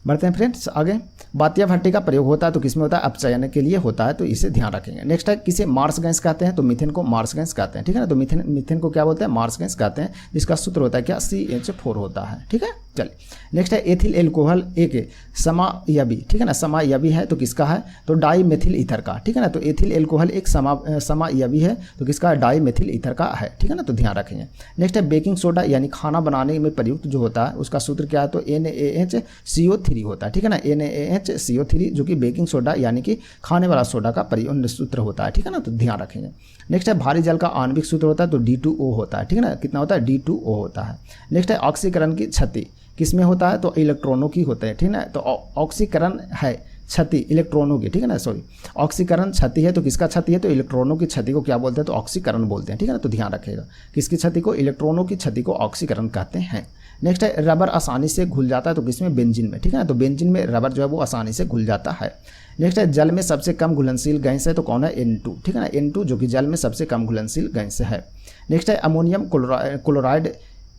बढ़ते हैं फ्रेंड्स आगे। बात्या भट्टी का प्रयोग होता है तो किसमें होता है, अपचयन के लिए होता है, तो इसे ध्यान रखेंगे। नेक्स्ट है किसे मार्स गैस कहते हैं, तो मीथेन को मार्स गैस कहते हैं, ठीक है ना। तो मीथेन को क्या बोलते हैं, मार्स गैस कहते हैं, जिसका सूत्र होता है क्या, CH4 होता है, ठीक है। चलिए नेक्स्ट है एथिल एल्कोहल एक समायवी, ठीक है ना, समायवी है तो किसका है, तो डाई मेथिल ईथर का, ठीक है ना। तो एथिल एल्कोहल एक समायवी है तो किसका, डाई मेथिल ईथर का है, ठीक है ना, तो ध्यान रखेंगे। नेक्स्ट है बेकिंग सोडा यानी खाना बनाने में प्रयुक्त जो होता है उसका सूत्र क्या है, तो NaHCO3 होता है, ठीक है ना। NaHCO3 जो कि बेकिंग सोडा यानी कि खाने वाला सोडा का सूत्र होता है, ठीक है ना, तो ध्यान रखेंगे। नेक्स्ट है भारी जल का आणविक सूत्र होता है, तो D2O होता है, ठीक है ना। कितना होता है, D2O होता है। नेक्स्ट है ऑक्सीकरण की क्षति किसमें होता है, तो इलेक्ट्रॉनों की होता है, ठीक है ना। तो ऑक्सीकरण है क्षति इलेक्ट्रॉनों की, ठीक है ना, सॉरी ऑक्सीकरण क्षति है तो किसका क्षति है, तो इलेक्ट्रॉनों की क्षति को क्या बोलते हैं, तो ऑक्सीकरण बोलते हैं, ठीक है ना। तो ध्यान रखिएगा, किसकी क्षति को, इलेक्ट्रॉनों की क्षति को ऑक्सीकरण कहते हैं। नेक्स्ट है रबर आसानी से घुल जाता है, तो किसमें, बेंजीन में, ठीक है ना। तो बेंजीन में रबर जो है वो आसानी से घुल जाता है। नेक्स्ट है जल में सबसे कम घुलनशील गैस है, तो कौन है, N2, ठीक है ना। N2 जो कि जल में सबसे कम घुलनशील गैस है। नेक्स्ट है अमोनियम क्लोराइड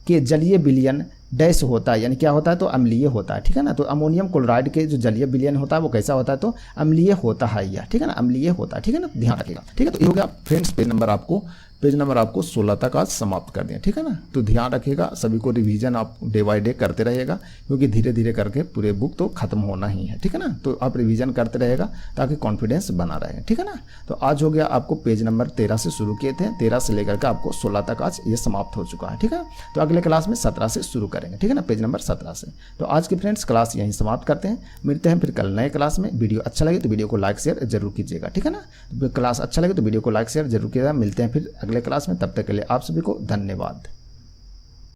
के जलीय विलयन डैश होता है, यानी क्या होता है, तो अम्लीय होता है, ठीक है ना। तो अमोनियम क्लोराइड के जो जलीय विलयन होता है वो कैसा होता है, तो अम्लीय होता है यह, ठीक है ना, अम्लीय होता है, ठीक है ना, ध्यान रखिएगा, ठीक है। तो ये हो गया फ्रेंड्स, पेज नंबर आपको 16 तक आज समाप्त कर दिया, ठीक है ना। तो ध्यान रखिएगा, सभी को रिवीजन आप डे बाय डे करते रहेगा, क्योंकि धीरे धीरे करके पूरे बुक तो खत्म होना ही है, ठीक है ना। तो आप रिवीजन करते रहेगा ताकि कॉन्फिडेंस बना रहेगा, ठीक है ना। तो आज हो गया, आपको पेज नंबर 13 से शुरू किए थे, 13 से लेकर के आपको 16 तक आज ये समाप्त हो चुका है, ठीक है। तो अगले क्लास में 17 से शुरू करेंगे, ठीक है ना, पेज नंबर 17 से। तो आज की फ्रेंड्स क्लास यहीं समाप्त करते हैं, मिलते हैं फिर कल नए क्लास में। वीडियो अच्छा लगे तो वीडियो को लाइक शेयर जरूर कीजिएगा, ठीक है ना। क्लास अच्छा लगे तो वीडियो को लाइक शेयर जरूर कीजिएगा। मिलते हैं फिर अगले क्लास में, तब तक के लिए आप सभी को धन्यवाद।